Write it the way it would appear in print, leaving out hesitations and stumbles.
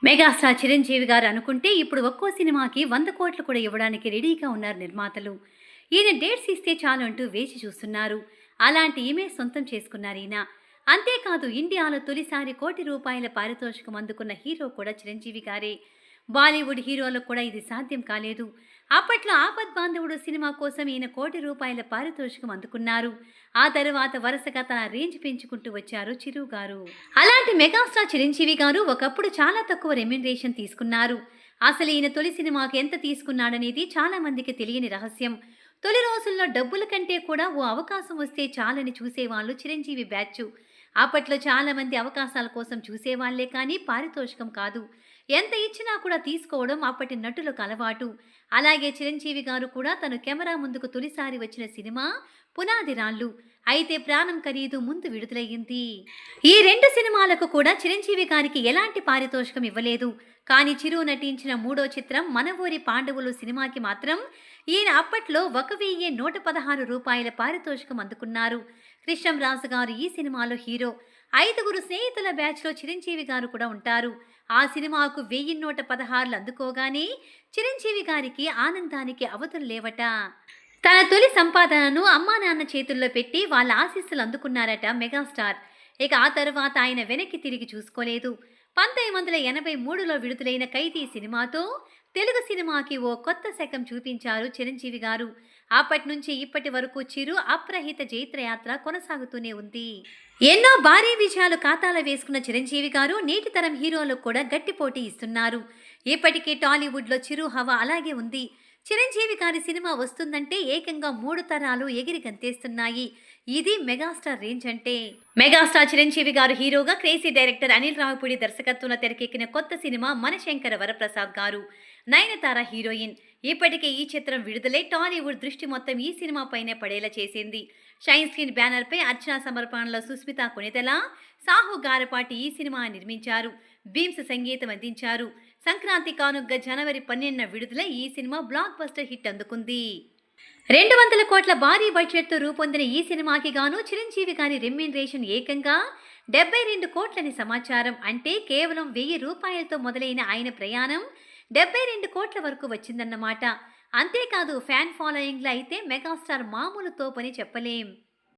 Megastar Chiranjeevi గారు అనుకుంటే ఇప్పుడు ఒక్కో సినిమాకి 100 కోట్లు కూడా ఇవ్వడానికి రెడీగా ఉన్నారు నిర్మాతలు. ఈయన డేట్స్ ఇస్తే చాలు అంటూ వేచి చూస్తున్నారు. అలాంటి ఇమేజ్ సొంతం చేసుకున్నారు ఈయన. అంతేకాదు ఇండియాలో తొలిసారి ₹1,00,00,000 పారితోషికం అందుకున్న హీరో కూడా చిరంజీవి గారే. బాలీవుడ్ హీరోలకు కూడా ఇది సాధ్యం కాలేదు. అప్పట్లో ఆపద్బాంధవుడు సినిమా కోసం ఈయన ₹1,00,00,000 పారితోషికం అందుకున్నారు. ఆ తరువాత వరుసగా తన రేంజ్ పెంచుకుంటూ వచ్చారు చిరు గారు. అలాంటి మెగాస్టార్ చిరంజీవి గారు ఒకప్పుడు చాలా తక్కువ రెమ్యునరేషన్ తీసుకున్నారు. అసలు ఈయన తొలి సినిమాకి ఎంత తీసుకున్నాడనేది చాలా మందికి తెలియని రహస్యం. తొలి రోజుల్లో డబ్బుల కంటే కూడా ఓ అవకాశం వస్తే చాలని చూసేవాళ్ళు చిరంజీవి బ్యాచ్. అప్పట్లో చాలా మంది అవకాశాల కోసం చూసేవాళ్లే కానీ పారితోషికం కాదు. ఎంత ఇచ్చినా కూడా తీసుకోవడం అప్పటి నటులకు అలవాటు. అలాగే చిరంజీవి గారు కూడా తను కెమెరా ముందుకు తొలిసారి వచ్చిన సినిమా పునాది రాళ్ళు. అయితే ప్రాణం ఖరీదు ముందు విడుదలయ్యింది. ఈ 2 సినిమాలకు కూడా చిరంజీవి గారికి ఎలాంటి పారితోషికం ఇవ్వలేదు. కానీ చిరు నటించిన 3వ చిత్రం మన ఊరి పాండవులు సినిమాకి మాత్రం ఈయన అప్పట్లో ₹1,116 పారితోషికం అందుకున్నారు. కృష్ణంరాజు గారు ఈ సినిమాలో హీరో. 5గురు స్నేహితుల బ్యాచ్లో చిరంజీవి గారు కూడా ఉంటారు. ఆ సినిమాకు 1,116 అందుకోగానే చిరంజీవి గారికి ఆనందానికి అవధులు లేవట. తన తొలి సంపాదనను అమ్మా నాన్న చేతుల్లో పెట్టి వాళ్ళ ఆశీస్సులు అందుకున్నారట మెగాస్టార్. ఇక ఆ తరువాత ఆయన వెనక్కి తిరిగి చూసుకోలేదు. 1983లో విడుదలైన ఖైదీ సినిమాతో తెలుగు సినిమాకి ఓ కొత్త శకం చూపించారు చిరంజీవి గారు. అప్పటి నుంచి ఇప్పటి వరకు చిరు అప్రహిత జైత్రయాత్ర కొనసాగుతూనే ఉంది. ఎన్నో భారీ విజయాలు ఖాతాలో వేసుకున్న చిరంజీవి గారు నేటి తరం హీరోలకు కూడా గట్టి పోటీ ఇస్తున్నారు. ఇప్పటికీ టాలీవుడ్లో చిరు హవా అలాగే ఉంది. చిరంజీవి గారి సినిమా వస్తుందంటే ఏకంగా 3 తరాలు ఎగిరి గంతేస్తున్నాయి. ఇది మెగాస్టార్ రేంజ్ అంటే. మెగాస్టార్ చిరంజీవి గారు హీరోగా క్రేజీ డైరెక్టర్ అనిల్ రావిపూడి దర్శకత్వంలో తెరకెక్కిన కొత్త సినిమా మనశంకర వరప్రసాద్ గారు, నయనతార హీరోయిన్. ఇప్పటికే ఈ చిత్రం విడుదలై టాలీవుడ్ దృష్టి మొత్తం ఈ సినిమా పైనే పడేలా చేసింది. షైన్ స్క్రీన్ బ్యానర్ పై అర్చనా సమర్పణలో సుస్మిత కొనితెల, సాహు గారపాటి ఈ సినిమా నిర్మించారు. భీమ్స్ సంగీతం అందించారు. సంక్రాంతి కానుగ్గా జనవరి 12న విడుదల ఈ సినిమా బ్లాక్ బస్టర్ హిట్ అందుకుంది. 200 కోట్ల భారీ బడ్జెట్తో రూపొందిన ఈ సినిమాకి గాను చిరంజీవి గారి రెమ్యునరేషన్ ఏకంగా 72 కోట్లని సమాచారం. అంటే కేవలం ₹1,000తో మొదలైన ఆయన ప్రయాణం 72 కోట్ల వరకు వచ్చిందన్నమాట. అంతేకాదు ఫ్యాన్ ఫాలోయింగ్లో అయితే మెగాస్టార్ మామూలు తోపని చెప్పలేం.